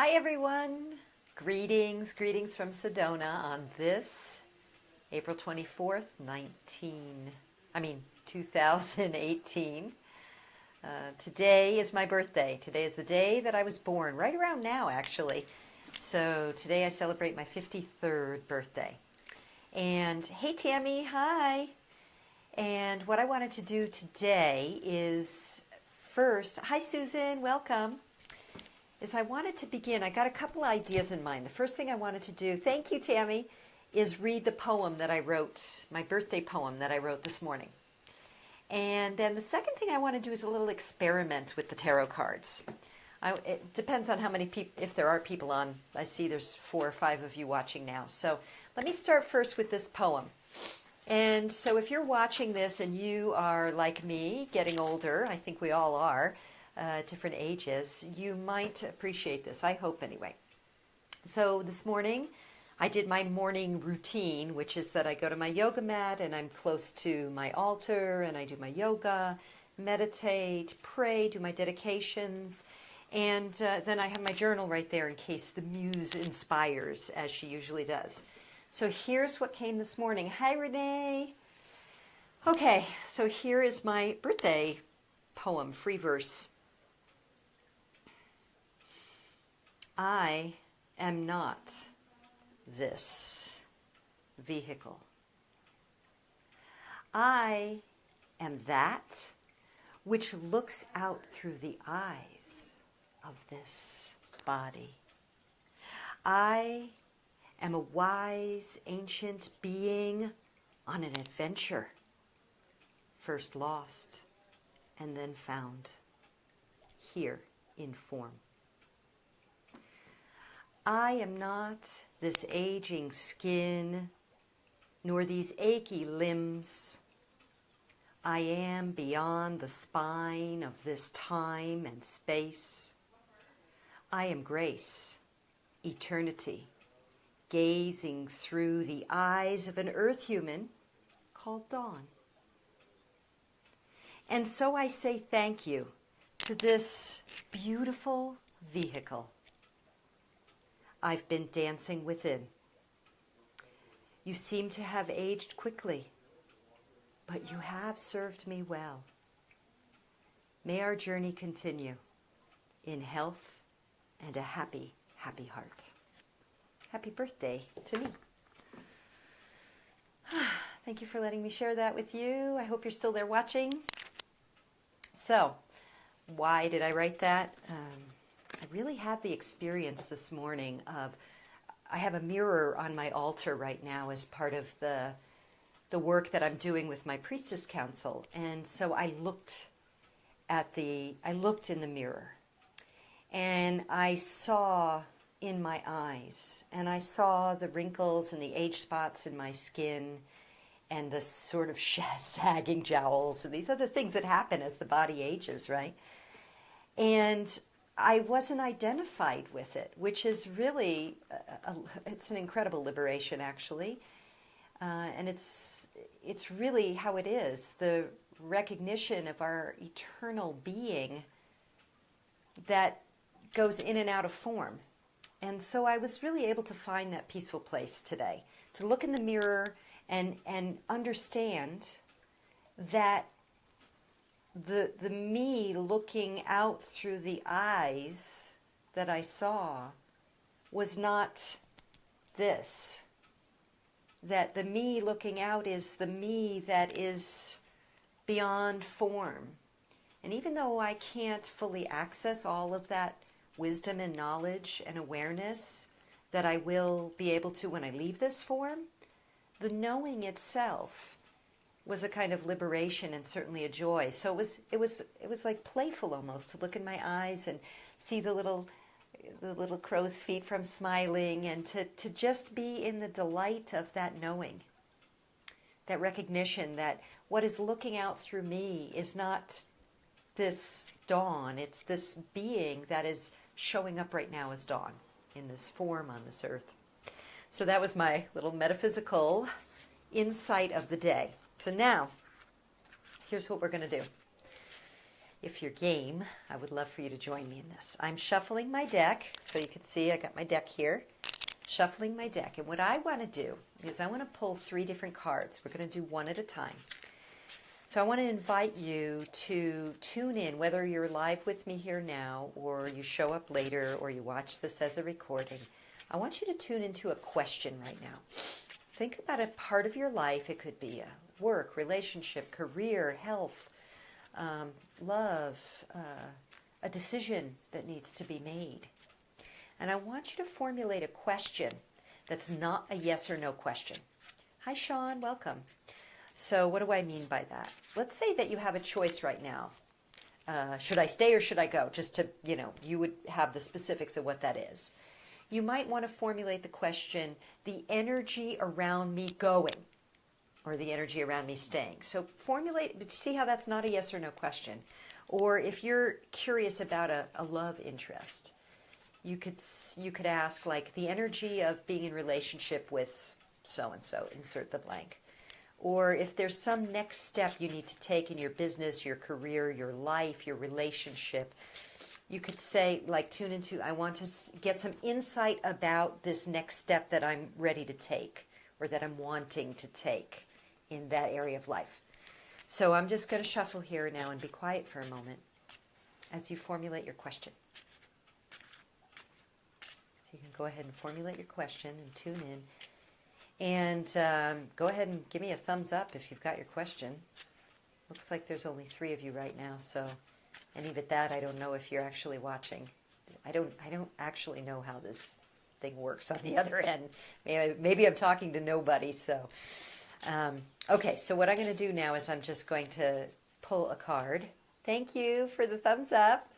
Hi everyone, greetings from Sedona on this April 24th, 2018. Today is my birthday. Today is the day that I was born, right around now actually. So today I celebrate my 53rd birthday. And hey Tammy, hi. And what I wanted to do today is first, hi Susan, welcome. I wanted to begin, I got a couple ideas in mind. The first thing I wanted to do, thank you Tammy, is read the poem that I wrote, my birthday poem that I wrote this morning. And then the second thing I want to do is a little experiment with the tarot cards. It depends on how many people, if there are people on. I see there's 4 or 5 of you watching now. So let me start first with this poem. And so if you're watching this and you are like me, getting older, I think we all are, different ages, you might appreciate this. I hope anyway. So this morning I did my morning routine, which is that I go to my yoga mat and I'm close to my altar and I do my yoga, meditate, pray, do my dedications, and then I have my journal right there in case the muse inspires, as she usually does. So here's what came this morning. Hi Renee. Okay, so here is my birthday poem, free verse. I am not this vehicle. I am that which looks out through the eyes of this body. I am a wise, ancient being on an adventure, first lost and then found, here in form. I am not this aging skin, nor these achy limbs. I am beyond the spine of this time and space. I am grace, eternity, gazing through the eyes of an earth human called Dawn. And so I say thank you to this beautiful vehicle I've been dancing within. You seem to have aged quickly, but you have served me well. May our journey continue in health and a happy, happy heart. Happy birthday to me. Thank you for letting me share that with you. I hope you're still there watching. So, why did I write that? I really had the experience this morning of, I have a mirror on my altar right now as part of the work that I'm doing with my Priestess Council. And so I looked in the mirror and I saw in my eyes, and I saw the wrinkles and the age spots in my skin and the sort of sagging jowls and these other things that happen as the body ages, right? And I wasn't identified with it, which is really, it's an incredible liberation actually. And it's really how it is, the recognition of our eternal being that goes in and out of form. And so I was really able to find that peaceful place today, to look in the mirror and understand that the me looking out through the eyes that I saw was not this. That the me looking out is the me that is beyond form. And even though I can't fully access all of that wisdom and knowledge and awareness that I will be able to when I leave this form, the knowing itself was a kind of liberation and certainly a joy. So it was like playful almost to look in my eyes and see the little crow's feet from smiling, and to just be in the delight of that knowing, that recognition that what is looking out through me is not this Dawn, it's this being that is showing up right now as Dawn in this form on this earth. So that was my little metaphysical insight of the day. So now, here's what we're going to do. if you're game, I would love for you to join me in this. I'm shuffling my deck, so you can see I got my deck here. Shuffling my deck. And what I want to do is I want to pull 3 different cards. We're going to do one at a time. So I want to invite you to tune in, whether you're live with me here now, or you show up later, or you watch this as a recording. I want you to tune into a question right now. Think about a part of your life. It could be a work, relationship, career, health, love, a decision that needs to be made. And I want you to formulate a question that's not a yes or no question. Hi, Sean. Welcome. So what do I mean by that? Let's say that you have a choice right now. Should I stay or should I go? Just to, you would have the specifics of what that is. You might want to formulate the question, the energy around me going, or the energy around me staying. So formulate, see how that's not a yes or no question. Or if you're curious about a love interest, you could ask, like, the energy of being in relationship with so-and-so, insert the blank. Or if there's some next step you need to take in your business, your career, your life, your relationship, you could say, like, tune into, I want to get some insight about this next step that I'm ready to take, or that I'm wanting to take in that area of life. So I'm just going to shuffle here now and be quiet for a moment as you formulate your question. So you can go ahead and formulate your question and tune in. And go ahead and give me a thumbs up if you've got your question. Looks like there's only 3 of you right now, so, and even that, I don't know if you're actually watching. I don't actually know how this thing works on the other end. Maybe I'm talking to nobody, so. Okay, so what I'm going to do now is I'm just going to pull a card. Thank you for the thumbs up.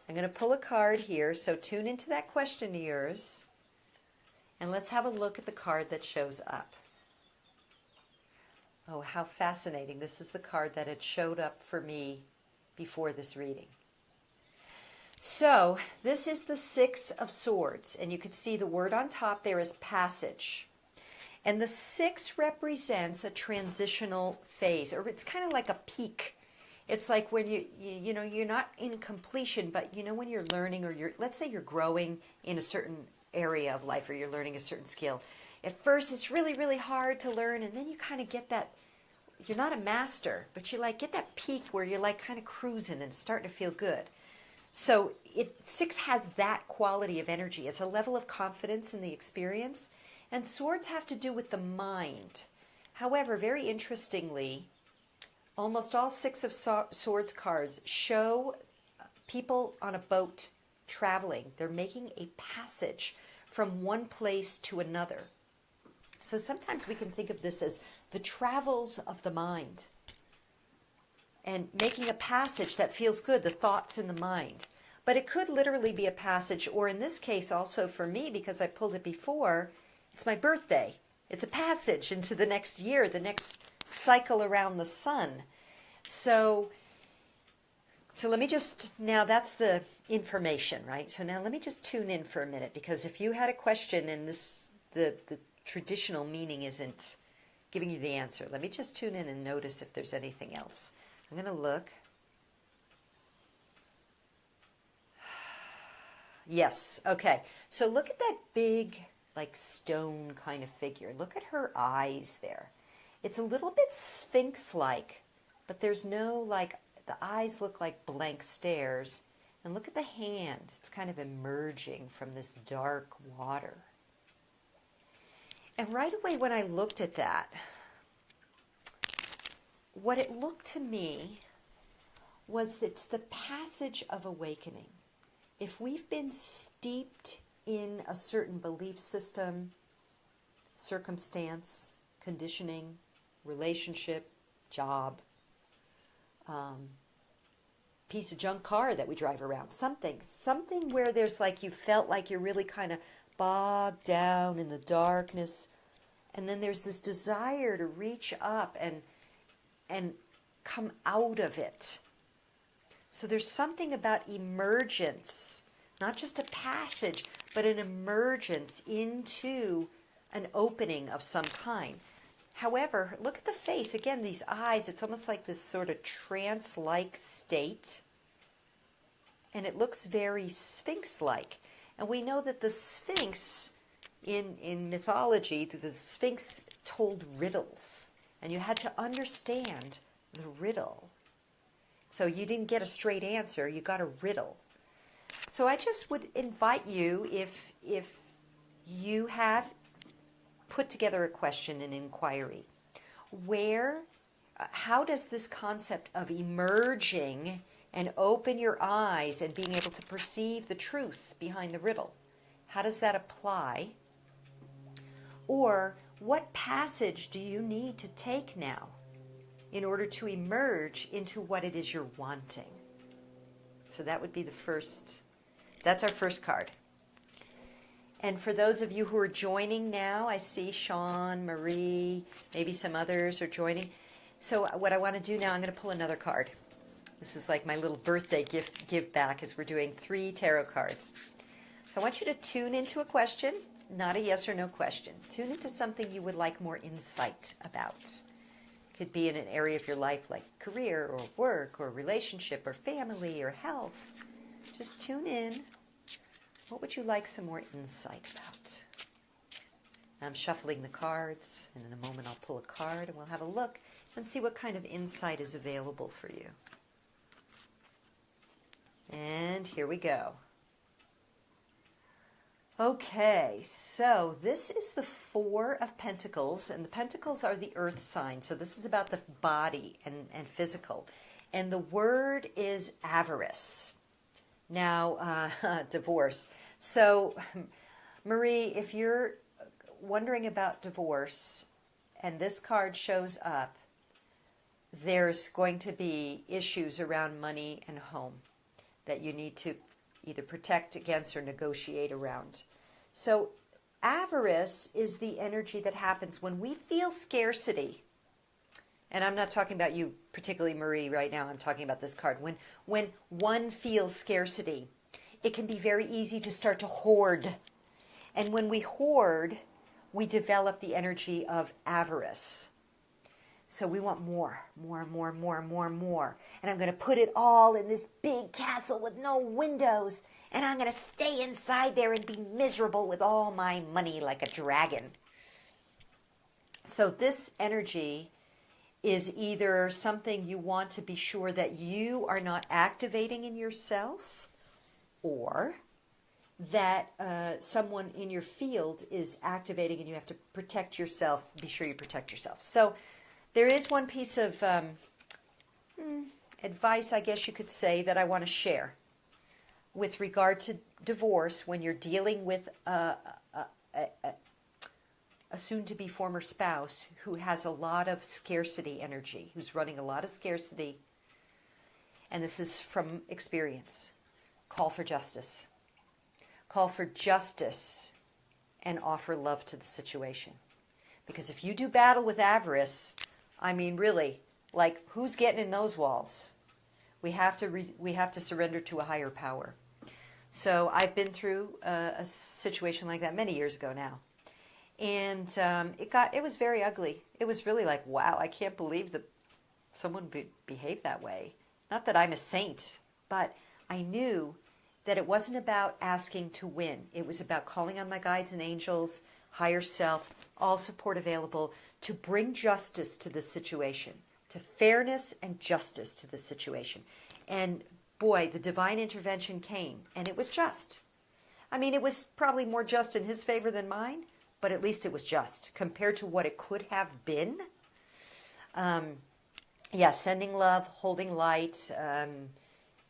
I'm going to pull a card here, so tune into that question of yours. And let's have a look at the card that shows up. Oh, how fascinating. This is the card that had showed up for me before this reading. So, this is the 6 of Swords, and you can see the word on top there is passage. And the 6 represents a transitional phase, or it's kind of like a peak. It's like when you're not in completion, but when you're learning, or let's say you're growing in a certain area of life, or you're learning a certain skill. At first it's really, really hard to learn, and then you kind of get that, you're not a master, but you get that peak where you're kind of cruising and starting to feel good. So 6 has that quality of energy. It's a level of confidence in the experience, and swords have to do with the mind. However, very interestingly, almost all 6 of Swords cards show people on a boat traveling. They're making a passage from one place to another. So sometimes we can think of this as the travels of the mind, and making a passage that feels good, the thoughts in the mind. But it could literally be a passage, or in this case also for me, because I pulled it before, it's my birthday. It's a passage into the next year, the next cycle around the sun. So let me just, now that's the information, right? So now let me just tune in for a minute, because if you had a question and the traditional meaning isn't giving you the answer, let me just tune in and notice if there's anything else. I'm going to look. Yes, okay. So look at that big, stone kind of figure. Look at her eyes there. It's a little bit sphinx-like, but there's no, the eyes look like blank stares. And look at the hand. It's kind of emerging from this dark water. And right away when I looked at that, what it looked to me was that it's the passage of awakening. If we've been steeped in a certain belief system, circumstance, conditioning, relationship, job, piece of junk car that we drive around, something where there's you felt like you're really kind of bogged down in the darkness, and then there's this desire to reach up and come out of it. So there's something about emergence, not just a passage, but an emergence into an opening of some kind. However, look at the face. Again, these eyes, it's almost like this sort of trance-like state. And it looks very Sphinx-like. And we know that the Sphinx, in mythology, the Sphinx told riddles. And you had to understand the riddle. So you didn't get a straight answer, you got a riddle. So I just would invite you, if you have put together a question, an inquiry, how does this concept of emerging and open your eyes and being able to perceive the truth behind the riddle, how does that apply? Or what passage do you need to take now in order to emerge into what it is you're wanting? So that would be that's our first card. And for those of you who are joining now, I see Sean, Marie, maybe some others are joining. So what I want to do now, I'm going to pull another card. This is like my little birthday give back, as we're doing 3 tarot cards. So I want you to tune into a question, not a yes or no question. Tune into something you would like more insight about. Could be in an area of your life like career or work or relationship or family or health. Just tune in. What would you like some more insight about? I'm shuffling the cards, and in a moment I'll pull a card and we'll have a look and see what kind of insight is available for you. And here we go. Okay, so this is the 4 of Pentacles, and the Pentacles are the earth sign, so this is about the body and physical. And the word is avarice. Now, divorce. So, Marie, if you're wondering about divorce and this card shows up, there's going to be issues around money and home that you need to either protect against or negotiate around. So avarice is the energy that happens when we feel scarcity. And I'm not talking about you particularly, Marie, right now. I'm talking about this card. When one feels scarcity, it can be very easy to start to hoard. And when we hoard, we develop the energy of avarice. So we want more. And I'm going to put it all in this big castle with no windows. And I'm going to stay inside there and be miserable with all my money like a dragon. So this energy is either something you want to be sure that you are not activating in yourself, or that someone in your field is activating and you have to protect yourself. Be sure you protect yourself. So there is one piece of advice, I guess you could say, that I want to share with regard to divorce when you're dealing with a soon-to-be former spouse who has a lot of scarcity energy, who's running a lot of scarcity. And this is from experience. Call for justice. Call for justice and offer love to the situation. Because if you do battle with avarice, I mean, really, like, who's getting in those walls? We have to surrender to a higher power. So I've been through a situation like that many years ago now. And it was very ugly. It was really like, wow, I can't believe that someone would behave that way. Not that I'm a saint, but I knew that it wasn't about asking to win. It was about calling on my guides and angels, higher self, all support available, to bring justice to the situation, to fairness and justice to the situation. And boy, the divine intervention came, and it was just. I mean, it was probably more just in his favor than mine, but at least it was just compared to what it could have been. Sending love, holding light,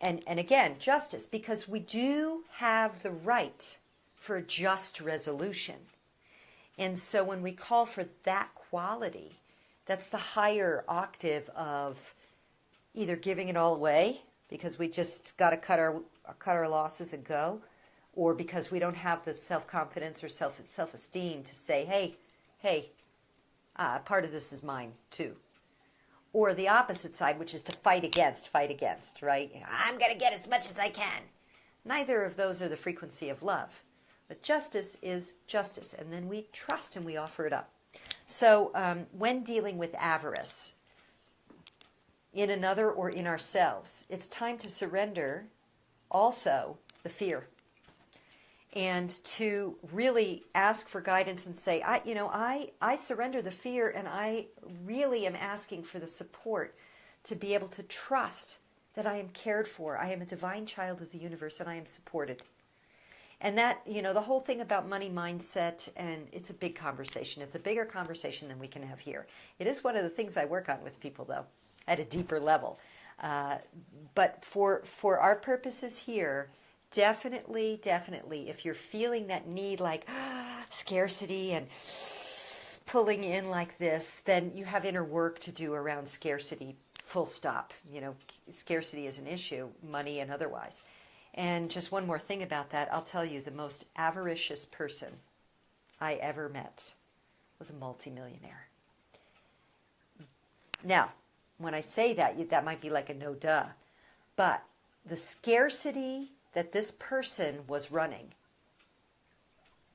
and again, justice, because we do have the right for a just resolution. And so when we call for that quality, that's the higher octave of either giving it all away because we just got to cut our losses and go, or because we don't have the self-confidence or self-esteem to say, hey, part of this is mine too. Or the opposite side, which is to fight against, right? I'm going to get as much as I can. Neither of those are the frequency of love. But justice is justice, and then we trust and we offer it up. So when dealing with avarice in another or in ourselves, it's time to surrender also the fear and to really ask for guidance and say, I surrender the fear, and I really am asking for the support to be able to trust that I am cared for. I am a divine child of the universe, and I am supported. And that, the whole thing about money mindset, and it's a big conversation. It's a bigger conversation than we can have here. It is one of the things I work on with people, though, at a deeper level. But for our purposes here, definitely, if you're feeling that need, like scarcity and pulling in like this, then you have inner work to do around scarcity, full stop. Scarcity is an issue, money and otherwise. And just one more thing about that, I'll tell you, the most avaricious person I ever met was a multimillionaire. Now, when I say that, that might be like a no duh, but the scarcity that this person was running,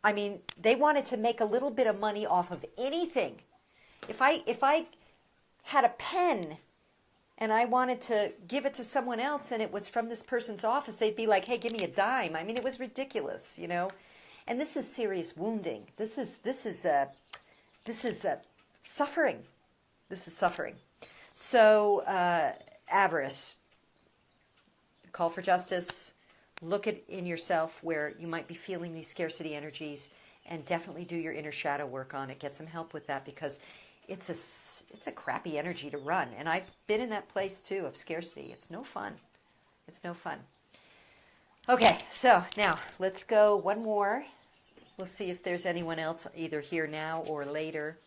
I mean, they wanted to make a little bit of money off of anything. If I had a pen and I wanted to give it to someone else and it was from this person's office, they'd be like, hey, give me a dime. I mean, it was ridiculous, And this is serious wounding. This is suffering. This is suffering. So, avarice. Call for justice. Look in yourself where you might be feeling these scarcity energies, and definitely do your inner shadow work on it. Get some help with that, because it's a crappy energy to run. And I've been in that place too of scarcity. It's no fun. It's no fun. Okay, so now let's go one more. We'll see if there's anyone else either here now or later.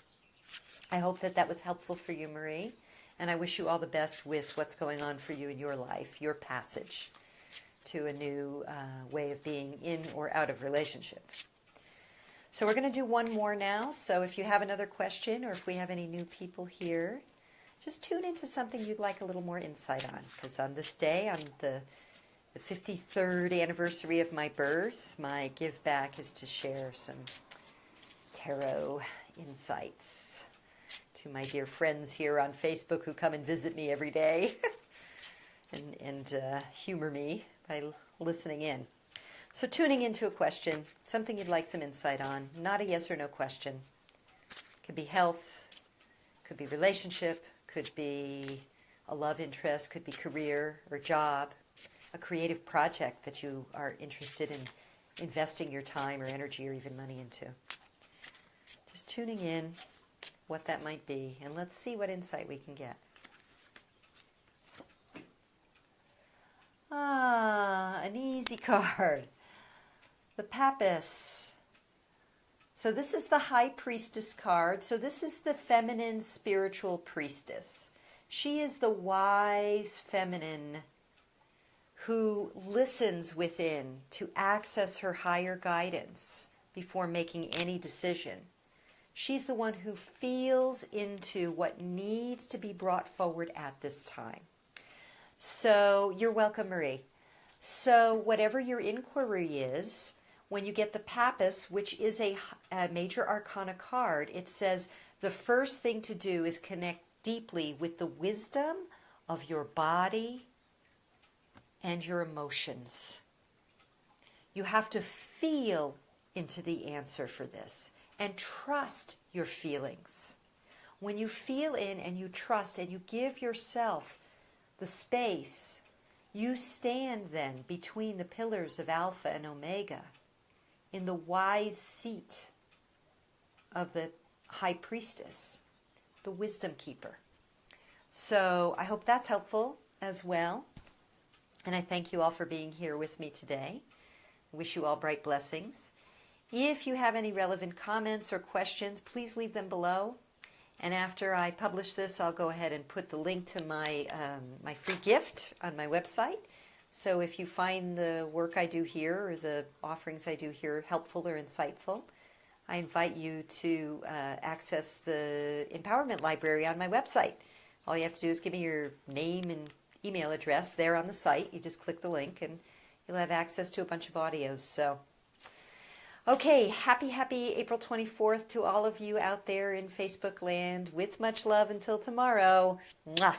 I hope that was helpful for you, Marie. And I wish you all the best with what's going on for you in your life, your passage to a new way of being in or out of relationship. So we're going to do one more now. So if you have another question, or if we have any new people here, just tune into something you'd like a little more insight on. Because on this day, on the 53rd anniversary of my birth, my give back is to share some tarot insights to my dear friends here on Facebook who come and visit me every day and humor me by listening in. So tuning into a question, something you'd like some insight on, not a yes or no question. Could be health, could be relationship, could be a love interest, could be career or job, a creative project that you are interested in investing your time or energy or even money into. Just tuning in what that might be, and let's see what insight we can get. An easy card. The Papist. So this is the High Priestess card. So this is the feminine spiritual priestess. She is the wise feminine who listens within to access her higher guidance before making any decision. She's the one who feels into what needs to be brought forward at this time. So you're welcome, Marie. So whatever your inquiry is, when you get the Papist, which is a major arcana card, it says the first thing to do is connect deeply with the wisdom of your body and your emotions. You have to feel into the answer for this and trust your feelings. When you feel in and you trust and you give yourself the space, you stand then between the pillars of Alpha and Omega in the wise seat of the High Priestess, the Wisdom Keeper. So I hope that's helpful as well. And I thank you all for being here with me today. I wish you all bright blessings. If you have any relevant comments or questions, please leave them below. And after I publish this, I'll go ahead and put the link to my my free gift on my website. So if you find the work I do here or the offerings I do here helpful or insightful, I invite you to access the Empowerment Library on my website. All you have to do is give me your name and email address there on the site. You just click the link and you'll have access to a bunch of audios. So, Okay, happy April 24th to all of you out there in Facebook land. With much love until tomorrow. Mwah.